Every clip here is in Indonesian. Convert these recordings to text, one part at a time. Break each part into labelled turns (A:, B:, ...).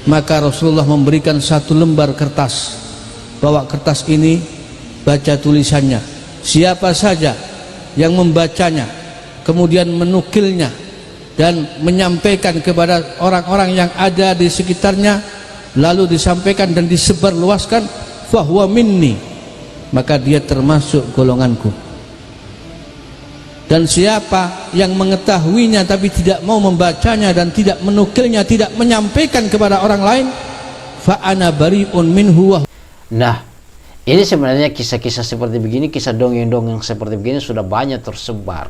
A: Maka Rasulullah memberikan satu lembar kertas, bawa kertas ini, baca tulisannya. Siapa saja yang membacanya kemudian menukilnya dan menyampaikan kepada orang-orang yang ada di sekitarnya, lalu disampaikan dan disebarluaskan, fahuwa minni, maka dia termasuk golonganku. Dan siapa yang mengetahuinya tapi tidak mau membacanya dan tidak menukilnya, tidak menyampaikan kepada orang lain, fa ana bari'un minhu.
B: Nah, ini sebenarnya kisah-kisah seperti begini, kisah dongeng-dongeng seperti begini sudah banyak tersebar.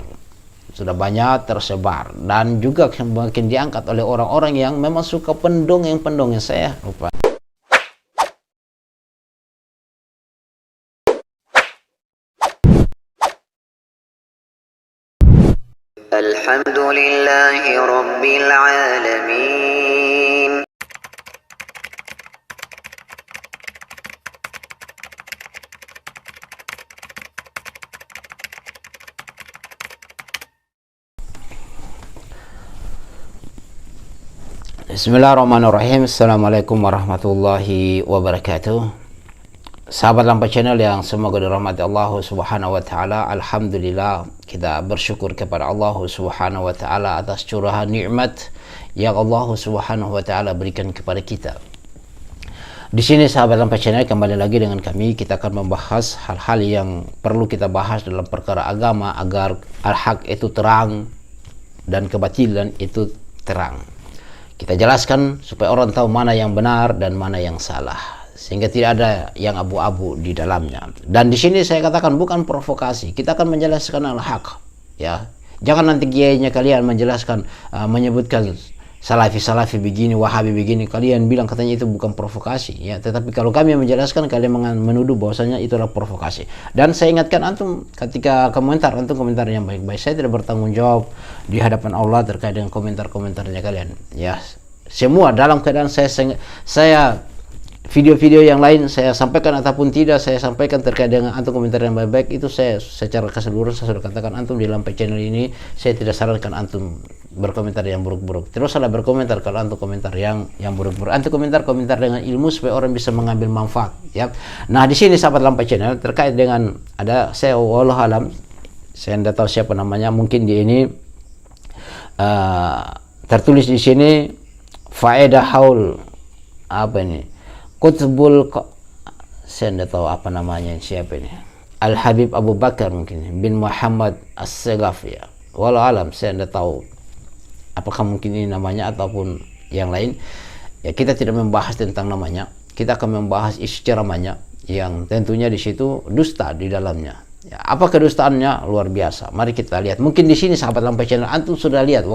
B: Dan juga semakin diangkat oleh orang-orang yang memang suka pendongeng-pendongeng. Saya lupa.
C: Alhamdulillahi Rabbil Alamin.
B: Bismillahirrahmanirrahim. Assalamualaikum warahmatullahi wabarakatuh. Sahabat Lampa Channel yang semoga dirahmati Allah Subhanahu wa taala. Alhamdulillah, kita bersyukur kepada Allah Subhanahu wa taala atas curahan nikmat yang Allah Subhanahu wa taala berikan kepada kita. Di sini sahabat Lampa Channel, kembali lagi dengan kami. Kita akan membahas hal-hal yang perlu kita bahas dalam perkara agama agar al-haq itu terang dan kebatilan itu terang. Kita jelaskan supaya orang tahu mana yang benar dan mana yang salah, sehingga tidak ada yang abu-abu di dalamnya. Dan di sini saya katakan bukan provokasi, kita akan menjelaskan al-haq, ya. Jangan nanti kiainya kalian menjelaskan, menyebutkan salafi begini, wahabi begini, kalian bilang katanya itu bukan provokasi, ya. Tetapi kalau kami menjelaskan, kalian menuduh bahwasanya itu adalah provokasi. Dan saya ingatkan antum, ketika komentar, antum komentar yang baik-baik. Saya tidak bertanggung jawab di hadapan Allah terkait dengan komentar-komentarnya kalian, ya. Semua dalam keadaan saya video-video yang lain saya sampaikan ataupun tidak saya sampaikan terkait dengan antum komentar yang baik-baik, itu saya secara keseluruhan saya sudah katakan antum di Lampa Channel ini, saya tidak sarankan antum berkomentar yang buruk-buruk. Terus salah berkomentar kalau antum komentar yang buruk-buruk. Antum komentar dengan ilmu supaya orang bisa mengambil manfaat, ya. Nah, di sini sahabat Lampa Channel terkait dengan ada, saya wallahu alam, saya tidak tahu siapa namanya, mungkin di ini tertulis di sini faedah haul apa ini? Qutbul, saya tidak tahu apa namanya, siapa ini, Al-Habib Abu Bakar mungkin bin Muhammad As-Segaf, ya. Walau alam, saya tidak tahu apakah mungkin ini namanya ataupun yang lain, ya. Kita tidak membahas tentang namanya, kita akan membahas isi ceramahnya yang tentunya di situ dusta di dalamnya, ya. Apa kedustaannya? Luar biasa. Mari kita lihat. Mungkin di sini sahabat Lampa Channel antum sudah lihat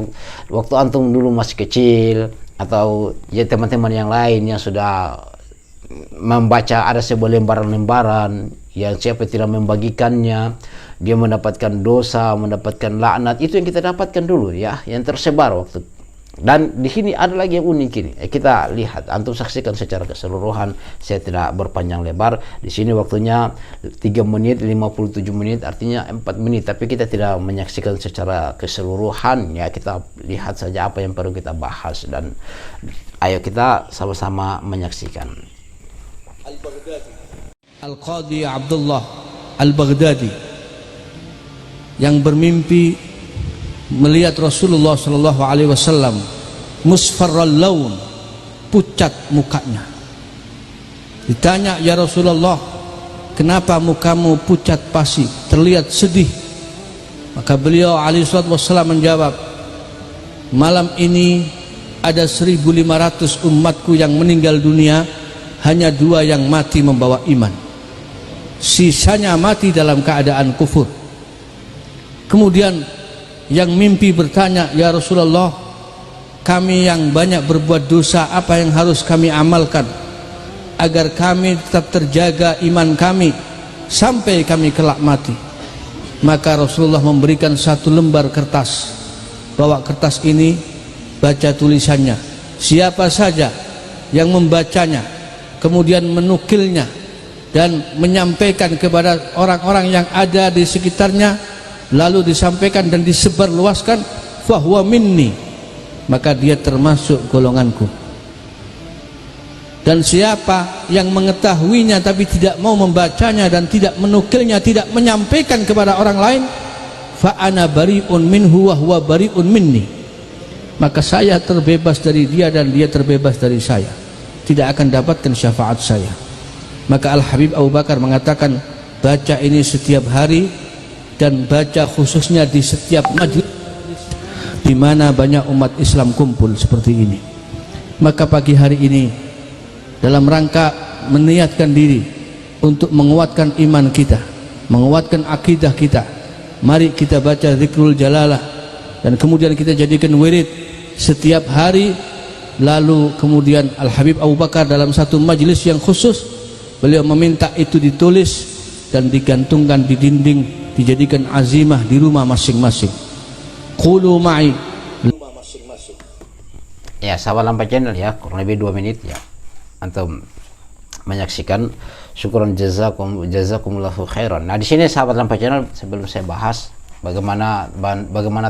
B: waktu antum dulu masih kecil, atau ya teman-teman yang lain yang sudah membaca ada sebuah lembaran-lembaran yang siapa tidak membagikannya dia mendapatkan dosa, mendapatkan laknat. Itu yang kita dapatkan dulu, ya, yang tersebar waktu. Dan di sini ada lagi yang unik ini. Kita lihat, antum saksikan secara keseluruhan. Saya tidak berpanjang lebar. Di sini waktunya 3 menit 57 menit, artinya 4 menit, tapi kita tidak menyaksikan secara keseluruhan, ya. Kita lihat saja apa yang perlu kita bahas dan ayo kita sama-sama menyaksikan.
A: Al-Qadhi Abdullah Al-Baghdadi yang bermimpi melihat Rasulullah sallallahu alaihi wasallam musfarral laun, pucat mukanya. Ditanya, ya Rasulullah, kenapa mukamu pucat pasi, terlihat sedih? Maka beliau alaihi wasallam menjawab, malam ini ada 1.500 umatku yang meninggal dunia, hanya 2 yang mati membawa iman, sisanya mati dalam keadaan kufur. Kemudian yang mimpi bertanya, ya Rasulullah, kami yang banyak berbuat dosa, apa yang harus kami amalkan agar kami tetap terjaga iman kami sampai kami kelak mati? Maka Rasulullah memberikan satu lembar kertas, bawa kertas ini, baca tulisannya. Siapa saja yang membacanya kemudian menukilnya dan menyampaikan kepada orang-orang yang ada di sekitarnya, lalu disampaikan dan disebarluaskan, fahuwa minni, maka dia termasuk golonganku. Dan siapa yang mengetahuinya tapi tidak mau membacanya dan tidak menukilnya, tidak menyampaikan kepada orang lain, fa ana bari'un minhu wa huwa bari'un minni, maka saya terbebas dari dia dan dia terbebas dari saya, tidak akan dapatkan syafaat saya. Maka Al-Habib Abu Bakar mengatakan, baca ini setiap hari dan baca khususnya di setiap majlis di mana banyak umat Islam kumpul seperti ini. Maka pagi hari ini dalam rangka meniatkan diri untuk menguatkan iman kita, menguatkan akidah kita, mari kita baca zikrul jalalah dan kemudian kita jadikan wirid setiap hari. Lalu kemudian Al-Habib Abu Bakar dalam satu majlis yang khusus, beliau meminta itu ditulis dan digantungkan di dinding, dijadikan azimah di rumah masing-masing. Qulu ma'i.
B: Ya, sahabat Lampai Channel ya, kurang lebih 2 menit ya antum menyaksikan. Syukuran jazakumullahu khairan. Nah, di sini sahabat Lampai Channel, sebelum saya bahas bagaimana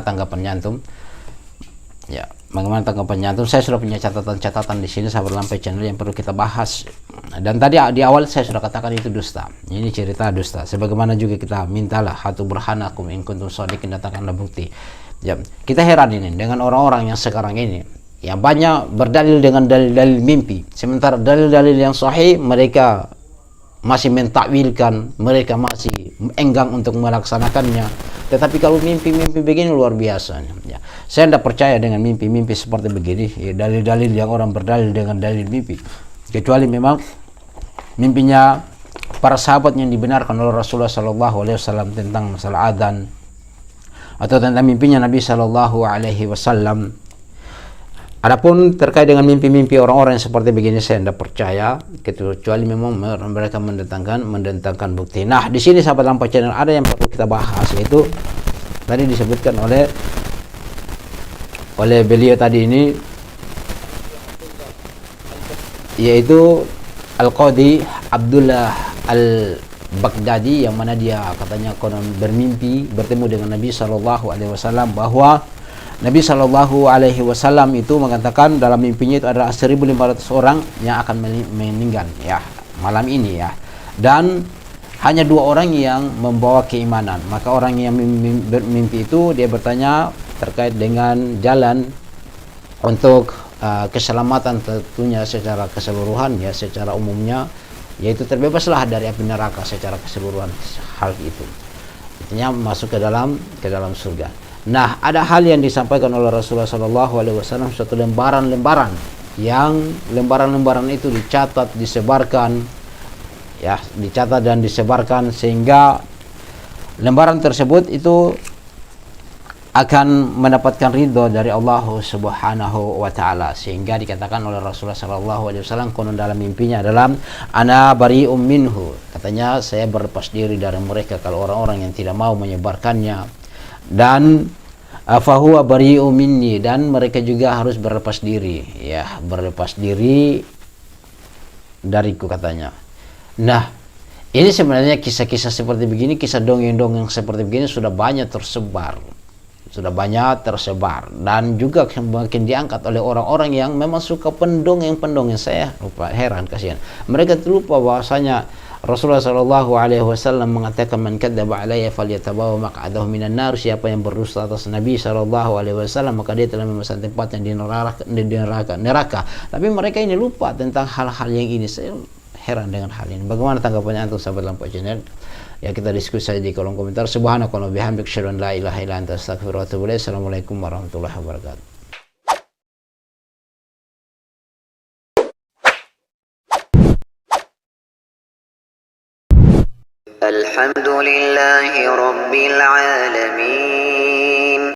B: tanggapan antum ya, bagaimana tanggapan antum, saya sudah punya catatan-catatan di sini sahabat Lampai Channel yang perlu kita bahas. Dan tadi di awal saya sudah katakan itu dusta, ini cerita dusta, sebagaimana juga kita mintalah hatu burhanakum in kuntum shadiqin, datangkanlah bukti ya. Kita heran ini dengan orang-orang yang sekarang ini yang banyak berdalil dengan dalil-dalil mimpi, sementara dalil-dalil yang sahih mereka masih mentakwilkan, mereka masih enggang untuk melaksanakannya. Tetapi kalau mimpi-mimpi begini luar biasa ya. Saya tidak percaya dengan mimpi-mimpi seperti begini ya, dalil-dalil yang orang berdalil dengan dalil mimpi, kecuali memang mimpinya para sahabat yang dibenarkan oleh Rasulullah SAW tentang masalah adzan, atau tentang mimpinya Nabi SAW. Adapun terkait dengan mimpi-mimpi orang-orang yang seperti begini, saya tidak percaya, kecuali memang mereka mendatangkan bukti. Nah, di sini sahabat Lampai Channel ada yang perlu kita bahas, yaitu tadi disebutkan oleh beliau tadi ini, yaitu Al-Qadhi Abdullah Al-Baghdadi, yang mana dia katanya konon bermimpi bertemu dengan Nabi SAW, bahwa Nabi SAW itu mengatakan dalam mimpinya itu ada 1.500 orang yang akan meninggal ya malam ini ya, dan hanya 2 orang yang membawa keimanan. Maka orang yang bermimpi itu dia bertanya terkait dengan jalan untuk keselamatan tentunya secara keseluruhan ya, secara umumnya, yaitu terbebaslah dari api neraka secara keseluruhan hal itu, artinya masuk ke dalam surga. Nah, ada hal yang disampaikan oleh Rasulullah SAW, suatu lembaran-lembaran, yang lembaran-lembaran itu dicatat, disebarkan ya, dicatat dan disebarkan, sehingga lembaran tersebut itu akan mendapatkan ridho dari Allah Subhanahu wa Ta'ala, sehingga dikatakan oleh Rasulullah SAW konon dalam mimpinya adalah ana bari'um minhu, katanya saya berlepas diri dari mereka kalau orang-orang yang tidak mau menyebarkannya, dan fahuwa bari'u minni, dan mereka juga harus berlepas diri ya, berlepas diri dariku katanya. Nah, ini sebenarnya kisah-kisah seperti begini, kisah dongeng-dongeng seperti begini sudah banyak tersebar, dan juga semakin diangkat oleh orang-orang yang memang suka pendongeng-pendongeng. Saya lupa, heran, kasihan mereka terlupa bahwasanya Rasulullah SAW mengatakan, man kadzdzaba alayya falyatabawa maq'adahu minan nar, siapa yang berdusta atas Nabi SAW maka dia telah memesan tempatnya di neraka. Tapi mereka ini lupa tentang hal-hal yang ini. Saya heran dengan hal ini. Bagaimana tanggapannya antum sahabat Lampai Channel? Ya, kita diskusi saja di kolom komentar. Subhanakallahumma wa bihamdika asyhadu an la ilaha illa anta astaghfiruka wa atubu ilaik. Assalamualaikum warahmatullahi wabarakatuh.
C: الحمد لله رب العالمين